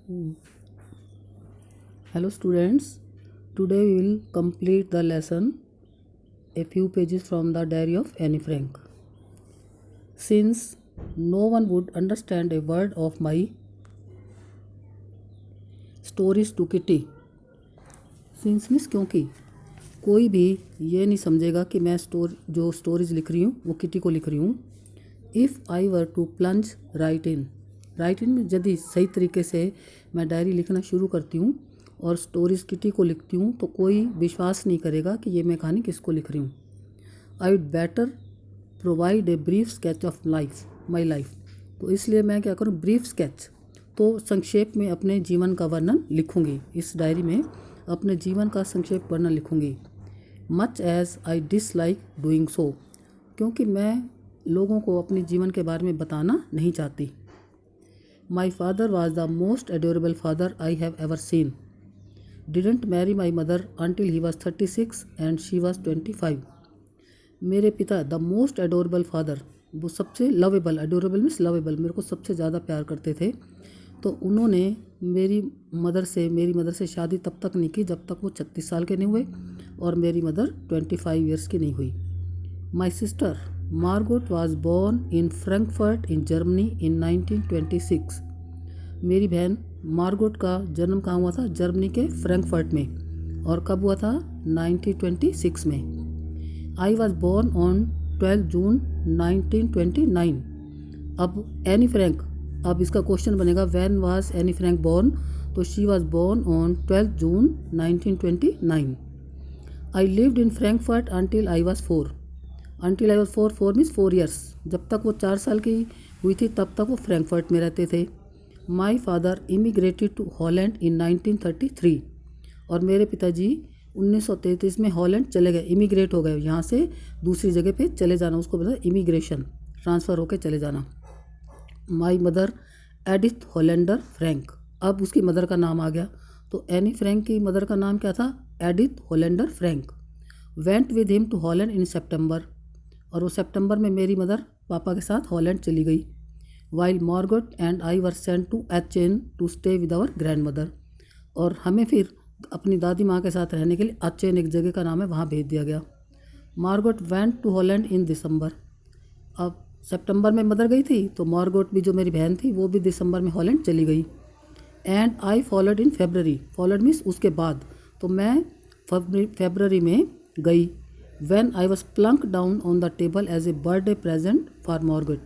Hello students, today we will complete the lesson a few pages from the diary of Anne Frank. Since no one would understand a word of my stories to Kitty, since means क्योंकि कोई भी ये नहीं समझेगा कि मैं जो stories लिख रही हूँ वो किटी को लिख रही हूँ. If I were to plunge right in में यदि सही तरीके से मैं डायरी लिखना शुरू करती हूँ और स्टोरीज किटी को लिखती हूँ तो कोई विश्वास नहीं करेगा कि ये मैं कहानी किसको लिख रही हूँ. I would better provide a brief sketch of my life. तो इसलिए मैं क्या करूँ, ब्रीफ स्केच, तो संक्षेप में अपने जीवन का वर्णन लिखूँगी. इस डायरी में अपने जीवन का संक्षेप वर्णन लिखूँगी. Much as I dislike doing so, क्योंकि मैं लोगों को अपने जीवन के बारे में बताना नहीं चाहती. My father was the most adorable father I have ever seen. Didn't marry my mother until he was 36 and she was 25. मेरे पिता द मोस्ट एडोरेबल फादर, वो सबसे लवेबल, एडोरेबल मीन्स लवेबल, मेरे को सबसे ज़्यादा प्यार करते थे. तो उन्होंने मेरी मदर से शादी तब तक नहीं की जब तक वो 36 साल के नहीं हुए और मेरी मदर 25 ईयर्स की नहीं हुई. My sister Margot was born in Frankfurt in Germany in 1926. मेरी बहन मार्गोट का जन्म कहाँ हुआ था? जर्मनी के फ्रैंकफर्ट में. और कब हुआ था? 1926 में. I was born on 12 June 1929. अब एनी फ्रैंक, अब इसका क्वेश्चन बनेगा when was Anne Frank born, तो she was born on 12 June 1929. I lived in Frankfurt until I was 4. Until I was 4 means 4 years. जब तक वो 4 साल की हुई थी तब तक वो फ्रैंकफर्ट में रहते थे. My father immigrated to Holland in 1933. और मेरे पिताजी 1933 में हॉलैंड चले गए, इमिग्रेट हो गए, यहाँ से दूसरी जगह पे चले जाना, उसको बोला इमिग्रेशन, ट्रांसफ़र होकर चले जाना. My mother Edith Hollander Frank. अब उसकी मदर का नाम आ गया, तो एनी फ्रैंक की मदर का नाम क्या था? Edith Hollander Frank. Went with him to Holland in September. और वो सितंबर में मेरी मदर पापा के साथ हॉलैंड चली गई. While Margot and I were sent to Aachen to stay with our grandmother. और हमें फिर अपनी दादी माँ के साथ रहने के लिए एचेन एक जगह का नाम है, वहाँ भेज दिया गया. मार्गोट वेंट टू हॉलैंड इन दिसंबर. अब सितंबर में मदर गई थी तो मार्गोट भी, जो मेरी बहन थी, वो भी दिसंबर में हॉलैंड चली गई. And I followed in February. Followed means उसके बाद, तो मैं फेबररी में गई. When I was plunk down on the table as a birthday present for Margot.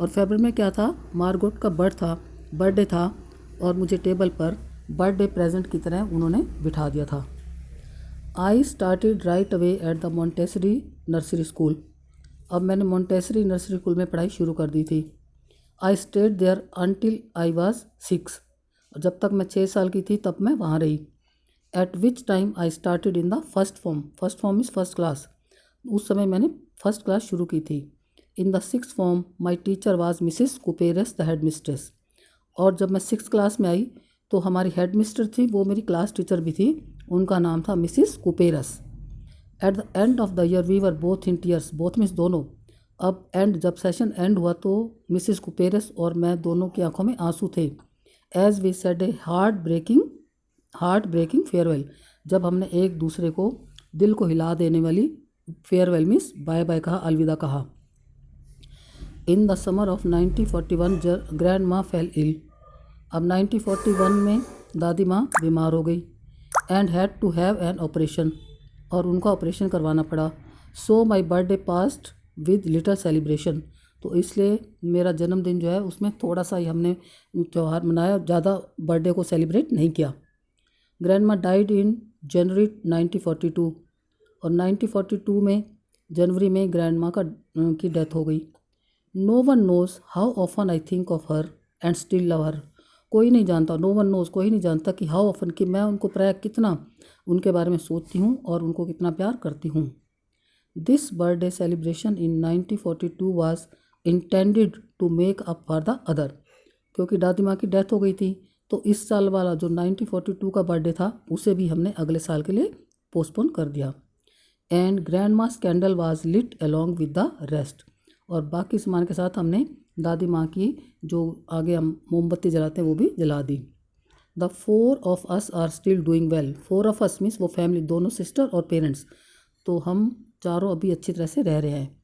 और फेबररी में क्या था? मार्गोट का बर्थडे था और मुझे टेबल पर बर्थडे प्रेजेंट की तरह उन्होंने बिठा दिया था. I started right away at the Montessori nursery school. अब मैंने मोंटेसरी नर्सरी स्कूल में पढ़ाई शुरू कर दी थी. I stayed there until I was 6. जब तक मैं 6 साल की थी तब मैं वहाँ रही. At which time I started in the first form is first class. उस समय मैंने फर्स्ट क्लास शुरू की थी. In the 6th form my teacher was Mrs Kuperus the headmistress. और जब मैं 6th क्लास में आई तो हमारी हेड मिस्टर थी, वो मेरी क्लास टीचर भी थी, उनका नाम था Mrs Kuperus. At the end of the year we were both in tears. Both means दोनों. अब एंड, जब सेशन एंड हुआ तो मिसिस कुपेरस और मैं दोनों की आंखों में आंसू थे. As we said a heart breaking farewell. जब हमने एक दूसरे को दिल को हिला देने वाली फेयरवेल मीन्स बाय बाय कहा, अलविदा कहा. In the summer of 1941 grand माँ फेल इल. अब 1941 में दादी माँ बीमार हो गई. And had to have an operation. और उनका ऑपरेशन करवाना पड़ा. So my birthday passed with little celebration. तो इसलिए मेरा जन्मदिन जो है उसमें थोड़ा सा ही हमने त्यौहार मनाया, ज़्यादा बर्थडे को सेलिब्रेट नहीं किया. ग्रैंड माँ डाइड इन जनवरी 1942. और 1942 में जनवरी में ग्रैंड माँ की डेथ हो गई. No one knows how often I think of her and still love her. कोई नहीं जानता, नो वन नोज़, कोई नहीं जानता कि हाउ ऑफन, कि मैं उनको प्राय कितना उनके बारे में सोचती हूँ और उनको कितना प्यार करती हूँ. This birthday celebration in 1942 was intended to make up for the other. क्योंकि दादी माँ की डेथ हो गई थी तो इस साल वाला जो 1942 का बर्थडे था उसे भी हमने अगले साल के लिए पोस्टपोन कर दिया. And grandma's candle was lit along with the rest. और बाकी सामान के साथ हमने दादी माँ की जो आगे हम मोमबत्ती जलाते हैं वो भी जला दी. The 4 of us are still doing well. 4 of us means वो फैमिली, दोनों सिस्टर और पेरेंट्स, तो हम चारों अभी अच्छी तरह से रह रहे हैं।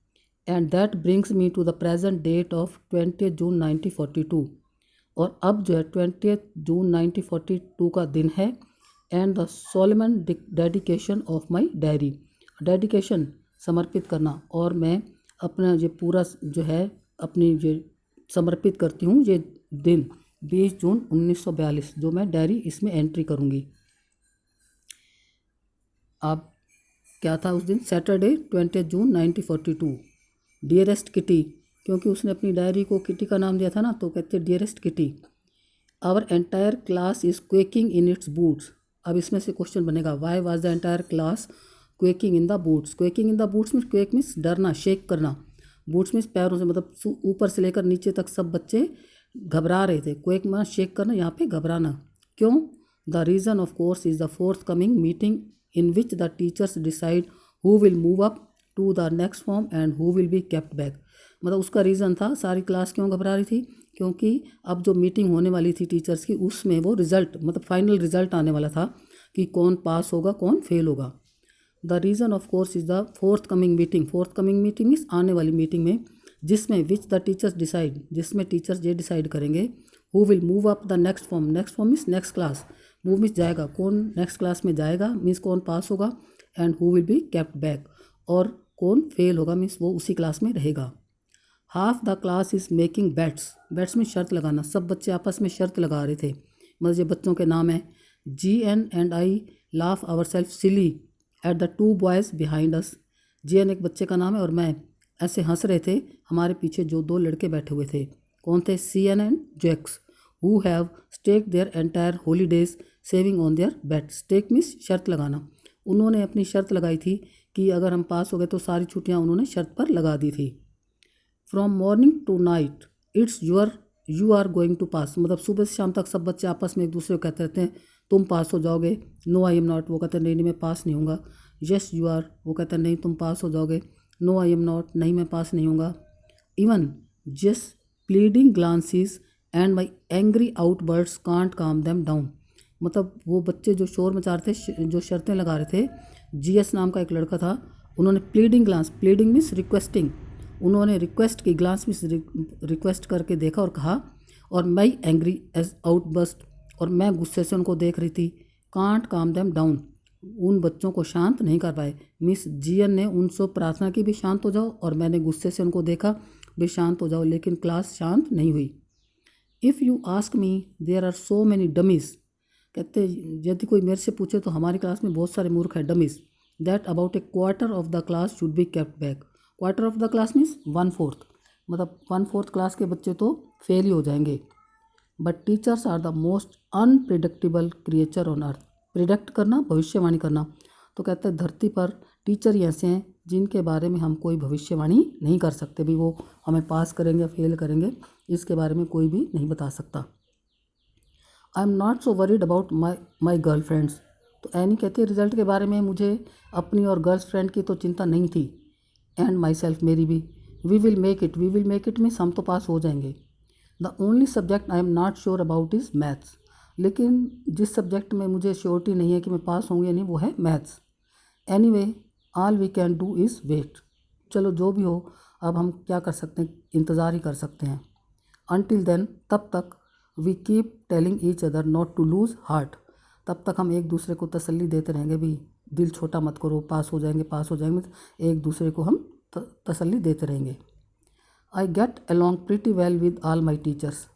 And that brings me to the present date of 20 June 1942। और अब जो है 20 जून 1942 का दिन है। And the Solomon dedication of my diary, dedication समर्पित करना, और मैं अपना ये पूरा जो है अपनी ये समर्पित करती हूँ ये दिन 20 जून 1942, जो मैं डायरी इसमें एंट्री करूँगी। अब क्या था उस दिन? Saturday 20 June 1942। डियरेस्ट किटी, क्योंकि उसने अपनी डायरी को किटी का नाम दिया था ना, तो कहते हैं dearest Kitty, our entire class is quaking in its boots. अब इसमें से क्वेश्चन बनेगा, why was the entire class quaking in the boots. Quaking in the boots means, quake means डरना, शेक करना, बूट्स मीन्स पैरों से, मतलब ऊपर से लेकर नीचे तक सब बच्चे घबरा रहे थे। क्वेक मीन्स शेक करना, यहाँ पे घबराना। क्यों? The reason of course is the forthcoming meeting in which the teachers decide who will move up to the next form and who will be kept back. मतलब उसका reason था, सारी class क्यों घबरा रही थी, क्योंकि अब जो मीटिंग होने वाली थी टीचर्स की, उसमें वो रिज़ल्ट, मतलब फाइनल रिज़ल्ट आने वाला था कि कौन पास होगा कौन फेल होगा। The reason of course is the forthcoming meeting. Fourth coming meeting means आने वाली मीटिंग में, जिसमें विच द टीचर्स डिसाइड, जिसमें टीचर्स ये डिसाइड करेंगे, who will move up the next form. Next form means next class, move means जाएगा, कौन next class में जाएगा मीन्स कौन पास होगा, and who will be kept back, और कौन फेल होगा मीन्स वो उसी क्लास में रहेगा। Half the class is making bets. Bets में शर्त लगाना, सब बच्चे आपस में शर्त लगा रहे थे। मतलब ये बच्चों के नाम हैं। GN and I laugh our self silly at the 2 boys behind us. GN एक बच्चे का नाम है, और मैं ऐसे हंस रहे थे हमारे पीछे जो 2 लड़के बैठे हुए थे। कौन थे? CN and Jacques, who have stake their entire holidays saving on their bet. Stake means शर्त लगाना, उन्होंने अपनी शर्त लगाई थी कि अगर हम पास हो गए तो सारी छुट्टियां उन्होंने शर्त पर लगा दी थी। From morning to night it's you are going to pass. मतलब सुबह से शाम तक सब बच्चे आपस में एक दूसरे को कहते रहते हैं, तुम पास हो जाओगे। नो आई एम नॉट, वो कहते हैं नहीं नहीं मैं पास नहीं होऊंगा। यस यू आर, वो कहते हैं नहीं तुम पास हो जाओगे। नो आई एम नॉट, नहीं मैं पास नहीं होऊंगा। Even just pleading glances and my angry outbursts can't calm them down. मतलब वो बच्चे जो शोर मचा रहे थे, जो शर्तें लगा रहे थे, GS नाम का एक लड़का था, उन्होंने pleading glance, pleading means requesting, उन्होंने रिक्वेस्ट की, ग्लांस मीन्स रिक्वेस्ट करके देखा और कहा, और मैं एंग्री एज आउटबर्स्ट, और मैं गुस्से से उनको देख रही थी। कांट काम देम डाउन, उन बच्चों को शांत नहीं कर पाए। मिस GN ने उनसे प्रार्थना की भी शांत हो जाओ, और मैंने गुस्से से उनको देखा भी शांत हो जाओ, लेकिन क्लास शांत नहीं हुई। If you ask me there are so many dummies, कहते यदि कोई मेरे से पूछे तो हमारी क्लास में बहुत सारे मूर्ख हैं, dummies, that about A quarter of the class should be kept back. Quarter of the class means 1/4, मतलब 1/4 क्लास के बच्चे तो फेल ही हो जाएंगे। But teachers are the most unpredictable creature on earth. Predict करना, भविष्यवाणी करना, तो कहते हैं धरती पर टीचर ही ऐसे हैं जिनके बारे में हम कोई भविष्यवाणी नहीं कर सकते, भी वो हमें पास करेंगे या फेल करेंगे, इसके बारे में कोई भी नहीं बता सकता। आई am not so worried about my girl friends. तो एनी कहती है रिजल्ट के बारे में मुझे अपनी और गर्ल्स फ्रेंड की तो चिंता नहीं थी, एंड माई सेल्फ, मेरी भी। We will make it, we will make it means हम तो पास हो जाएंगे। The only subject I am not sure about is maths. लेकिन जिस सब्जेक्ट में मुझे श्योरिटी नहीं है कि मैं पास होंगे या नहीं, वो है maths. Anyway all we can do is wait. चलो जो भी हो, अब हम क्या कर सकते हैं, इंतज़ार ही कर सकते हैं। अनटिल देन, तब तक, we keep telling each other not to lose heart. तब तक हम एक दूसरे को तसल्ली देते रहेंगे, भी दिल छोटा मत करो, पास हो जाएंगे पास हो जाएंगे, एक दूसरे को हम तसल्ली देते रहेंगे। I get along pretty well with all my teachers.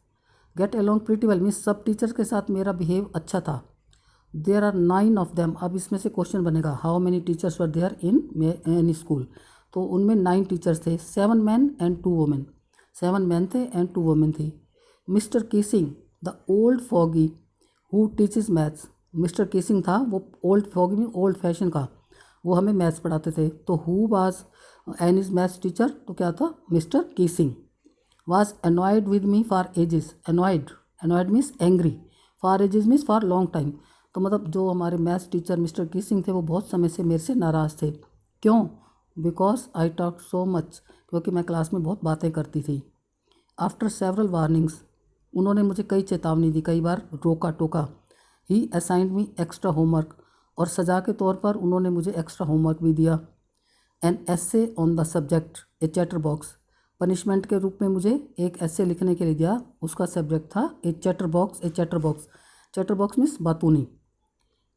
Get along pretty well means सब टीचर्स के साथ मेरा बिहेव अच्छा था। There are 9 of them. अब इसमें से क्वेश्चन बनेगा, how many teachers were there in any school. तो उनमें 9 टीचर्स थे, 7 मैन एंड 2 वुमेन। 7 मैन थे एंड 2 वुमेन थी। Mr Keesing the old fogey who teaches maths. Mister कीसिंग था वो ओल्ड फॉगी में ओल्ड फैशन का, वो हमें मैथ्स पढ़ाते थे। तो who was Anne's maths teacher, तो क्या था, Mr Keesing. Was annoyed with me for ages. Annoyed, annoyed means angry, for ages means for long time. तो मतलब जो हमारे मैथ्स टीचर मिस्टर कीसिंग थे वो बहुत समय से मेरे से नाराज़ थे। क्यों? Because I talk so much, क्योंकि मैं क्लास में बहुत बातें करती थी। आफ्टर सेवरल वार्निंग्स, उन्होंने मुझे कई चेतावनी दी, कई बार रोका टोका। ही असाइंड मी एक्स्ट्रा होमवर्क, और सज़ा के तौर पर उन्होंने मुझे एक्स्ट्रा होमवर्क भी दिया। An essay on the subject A chatter box, punishment के रूप में मुझे एक ऐसे लिखने के लिए दिया, उसका सब्जेक्ट था a chatterbox. A chatterbox, chatterbox means बातूनी।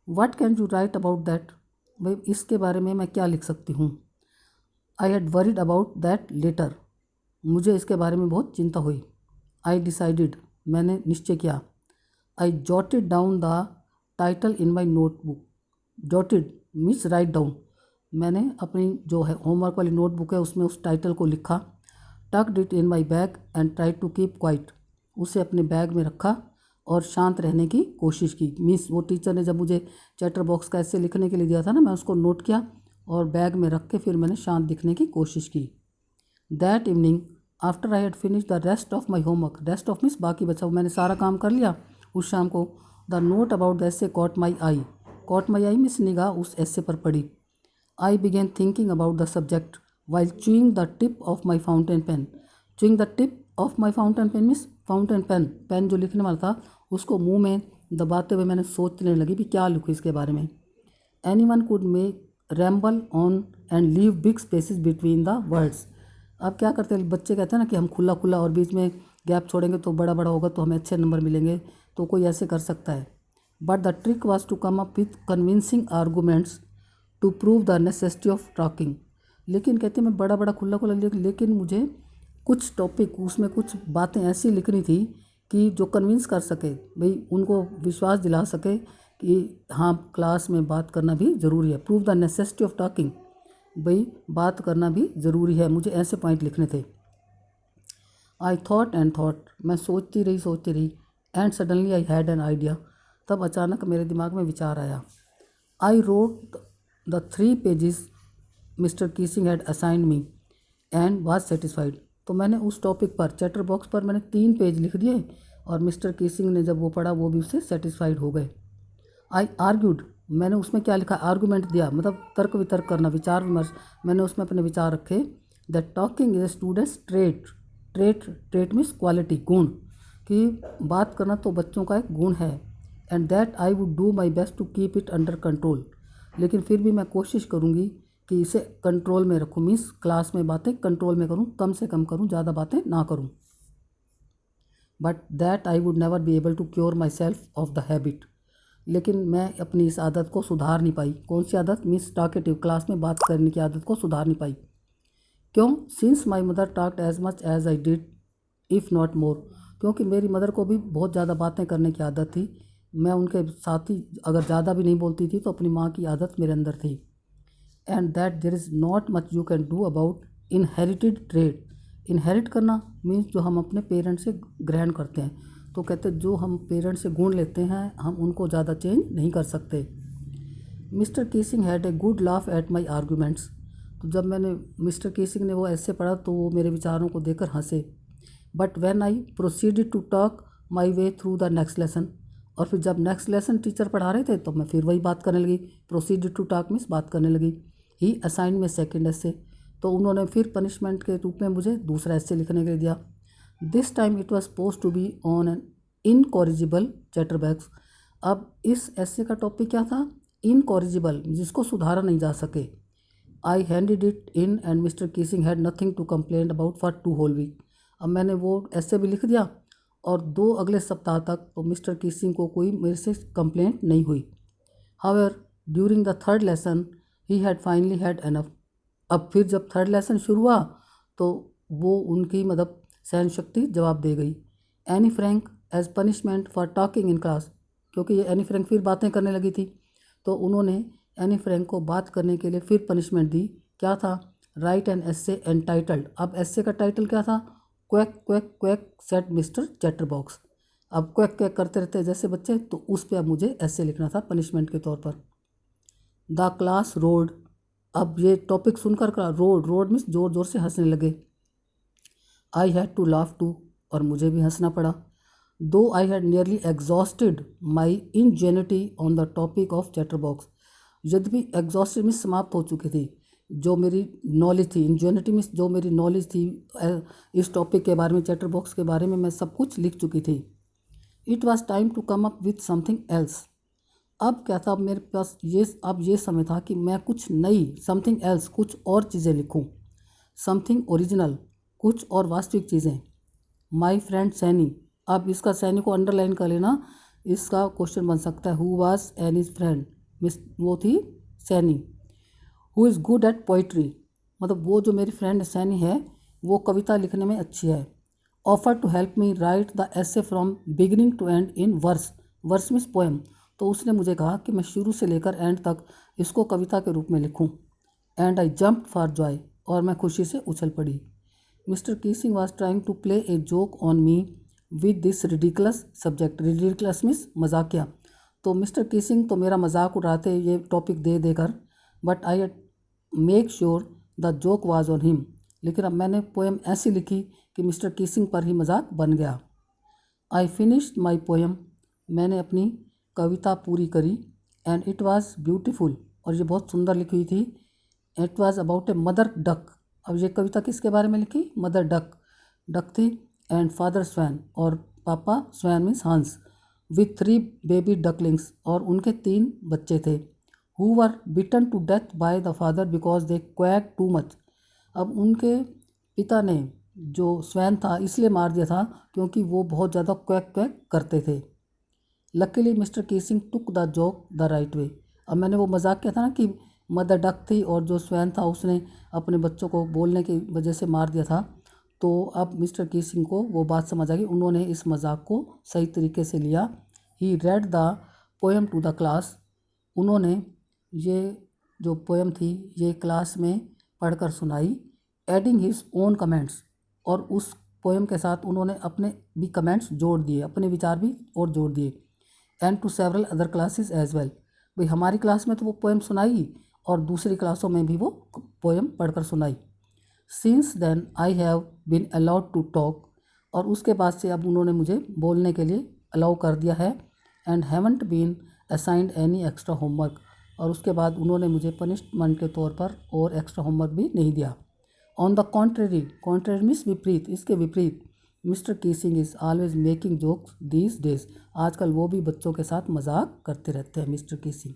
What can you write about that, भाई इसके बारे में मैं क्या लिख सकती हूँ। I had worried about that letter, मुझे इसके बारे में बहुत चिंता हुई। आई डिसाइडेड, मैंने निश्चय किया। आई jotted down the title in my notebook, jotted means write down, मैंने अपनी जो है होमवर्क वाली नोटबुक है उसमें उस टाइटल को लिखा। Tucked it in my bag and try to keep quiet, उसे अपने बैग में रखा और शांत रहने की कोशिश की। मीन्स वो टीचर ने जब मुझे चैटर बॉक्स का ऐसे लिखने के लिए दिया था ना, मैं उसको नोट किया और बैग में रख के फिर मैंने शांत दिखने की कोशिश की। That evening after I had finish the rest of my homework, rest of means बाकी बचा, मैंने सारा काम कर लिया उस शाम को। The note about the essay caught my eye, caught my eye means निगाह उस ऐसे पर पड़ी। I began thinking about the subject while chewing the tip of my fountain pen, chewing the tip of my fountain pen means fountain pen, pen जो लिखने वाला था उसको मुंह में दबाते हुए मैंने सोचने लगी भी क्या लिखूँ इसके बारे में। Anyone could make ramble on and leave big spaces between the words, अब क्या करते हैं बच्चे, कहते हैं ना कि हम खुला खुला और बीच में गैप छोड़ेंगे तो बड़ा बड़ा होगा तो हमें अच्छे नंबर मिलेंगे, तो कोई ऐसे कर सकता है। But the trick was to come up with convincing arguments to prove the necessity of talking, लेकिन कहते मैं बड़ा बड़ा खुला खुला लेकिन मुझे कुछ टॉपिक उसमें कुछ बातें ऐसी लिखनी थी कि जो कन्विंस कर सके, भाई उनको विश्वास दिला सके कि हाँ क्लास में बात करना भी ज़रूरी है। Prove the necessity of talking, भाई बात करना भी ज़रूरी है, मुझे ऐसे पॉइंट लिखने थे। आई थॉट एंड थॉट, मैं सोचती रही and suddenly I had an idea, तब अचानक मेरे दिमाग में विचार आया। I wrote the 3 pages mister Keesing had assigned me and was satisfied, तो मैंने उस टॉपिक पर चैटर बॉक्स पर मैंने 3 पेज लिख दिए और मिस्टर कीसिंग ने जब वो पढ़ा वो भी उससे सेटिस्फाइड हो गए। आई आर्ग्यूड, मैंने उसमें क्या लिखा, आर्गूमेंट दिया, मतलब तर्क वितर्क करना, विचार विमर्श, मैंने उसमें अपने विचार रखे। That talking is a students trait, trait means quality, गुण, कि बात करना तो बच्चों का एक गुण है। And that I would do my best to keep it under control, लेकिन फिर भी मैं कोशिश करूँगी कि इसे कंट्रोल में रखूँ, मीन्स क्लास में बातें कंट्रोल में करूँ, कम से कम करूँ, ज़्यादा बातें ना करूँ। But that I would never be able to cure myself of the habit, लेकिन मैं अपनी इस आदत को सुधार नहीं पाई। कौन सी आदत, मीन्स टॉकेटिव, क्लास में बात करने की आदत को सुधार नहीं पाई। क्यों, since my mother talked as much as I did if not more, क्योंकि मेरी मदर को भी बहुत ज़्यादा बातें करने की आदत थी, मैं उनके साथ ही अगर ज़्यादा भी नहीं बोलती थी तो अपनी माँ की आदत मेरे अंदर थी। And that there is not much you can do about inherited trait, inherit करना मीन्स जो हम अपने पेरेंट्स से ग्रहण करते हैं, तो कहते जो हम पेरेंट्स से गुण लेते हैं हम उनको ज़्यादा चेंज नहीं कर सकते। Mister Keesing had a good laugh at my arguments, तो जब मैंने मिस्टर कीसिंग ने वो ऐसे पढ़ा तो वो मेरे विचारों को देखकर हंसे। But when I proceeded to talk my way through the next lesson, और फिर जब नेक्स्ट लेसन टीचर पढ़ा रहे थे तो मैं फिर वही बात करने लगी, प्रोसीडेड टू टॉक मीन्स बात करने लगी। ही असाइन में सेकेंड ऐसे, तो उन्होंने फिर पनिशमेंट के रूप में मुझे दूसरा ऐसे लिखने के लिए दिया। This time it was suppose to be on an incorrigible chatterbox, अब इस ऐसे का टॉपिक क्या था, इनकॉरिजिबल, जिसको सुधारा नहीं जा सके। I handed it in and mister Keesing had nothing to complain about for 2 whole week, अब मैंने वो ऐसे भी लिख दिया और 2 अगले सप्ताह तक तो मिस्टर कीसिंग को कोई मेरे से कंप्लेंट नहीं हुई। However during the 3rd lesson he had finally had enough, अब फिर जब 3rd लेसन शुरू हुआ तो वो उनकी मतलब सहन शक्ति जवाब दे गई। Anne Frank as punishment for talking in class, क्योंकि ये एनी फ्रैंक फिर बातें करने लगी थी तो उन्होंने एनी फ्रैंक को बात करने के लिए फिर पनिशमेंट दी। क्या था, राइट एन एसे एंटाइटल्ड, अब एसे का टाइटल क्या था, quack quack quack set mister chatterbox, अब क्वैक क्वैक करते रहते जैसे बच्चे, तो उस पर अब मुझे ऐसे लिखना था पनिशमेंट के तौर पर। द क्लास रोड, अब ये टॉपिक सुनकर रोड मीन्स ज़ोर ज़ोर से हंसने लगे। I had to laugh too, और मुझे भी हंसना पड़ा। Though I had nearly exhausted my ingenuity on the topic of chatterbox, यद्यपि एग्जॉस्टेड मीन्स समाप्त हो चुकी थी जो मेरी नॉलेज थी, इंजेनिटी मीन्स जो मेरी नॉलेज थी इस टॉपिक के बारे में, चैटरबॉक्स के बारे में मैं सब कुछ लिख चुकी थी। It was time to come up with something else, अब क्या था, अब मेरे पास ये समय था कि मैं कुछ नई, समथिंग एल्स, कुछ और चीज़ें लिखूं, समथिंग ओरिजिनल, कुछ और वास्तविक चीज़ें। माई फ्रेंड सैनी, अब इसका सैनी को अंडरलाइन कर लेना, इसका क्वेश्चन बन सकता है who was Annie's friend, miss वो थी Saini. Who is good at poetry, मतलब वो जो मेरी फ्रेंड सैनी है वो कविता लिखने में अच्छी है। Offer to help me write the essay from beginning to end in verse, verse means poem, तो उसने मुझे कहा कि मैं शुरू से लेकर एंड तक इसको कविता के रूप में लिखूं। And I jumped for joy, और मैं खुशी से उछल पड़ी। Mister Keesing was trying to play a joke on me with this ridiculous subject, ridiculous means मजाकिया, तो मिस्टर कीसिंग तो मेरा मजाक उड़ाते ये टॉपिक दे देकर, but I make sure the joke was on him, लेकिन अब मैंने पोएम ऐसी लिखी कि मिस्टर कीसिंग पर ही मजाक बन गया। आई फिनिश्ड माई पोएम, मैंने अपनी कविता पूरी करी। एंड इट वाज ब्यूटीफुल, और ये बहुत सुंदर लिखी हुई थी। It was about a mother duck, अब ये कविता किसके बारे में लिखी, मदर डक, डक थी, एंड फादर स्वैन, और पापा स्वैन मीन्स हंस, विथ 3 बेबी डकलिंग्स, और उनके 3 बच्चे थे। Who were beaten to death by the father because they quack too much, अब उनके पिता ने जो स्वैन था इसलिए मार दिया था क्योंकि वो बहुत ज़्यादा क्वैक क्वैक करते थे। Luckily mister Keesing took the joke the right way, अब मैंने वो मजाक किया था ना कि मदर डक थी और जो स्वैन था उसने अपने बच्चों को बोलने की वजह से मार दिया था, तो अब मिस्टर कीसिंग को वो बात समझ आ गई, उन्होंने इस मजाक को सही तरीके से लिया। He read the poem to the class, उन्होंने ये जो पोएम थी ये क्लास में पढ़कर सुनाई। एडिंग हिज ओन कमेंट्स, और उस पोएम के साथ उन्होंने अपने भी कमेंट्स जोड़ दिए, अपने विचार भी और जोड़ दिए। And to several other classes as well, भाई हमारी क्लास में तो वो पोएम सुनाई और दूसरी क्लासों में भी वो पोएम पढ़कर सुनाई। Since then I have been allowed to talk, और उसके बाद से अब उन्होंने मुझे बोलने के लिए अलाउ कर दिया है। And haven't been assigned any extra homework, और उसके बाद उन्होंने मुझे पनिशमेंट के तौर पर और एक्स्ट्रा होमवर्क भी नहीं दिया। On the contrary, contrary means विपरीत, इसके विपरीत, mister Keesing is always making jokes these days, आजकल वो भी बच्चों के साथ मजाक करते रहते हैं मिस्टर कीसिंग।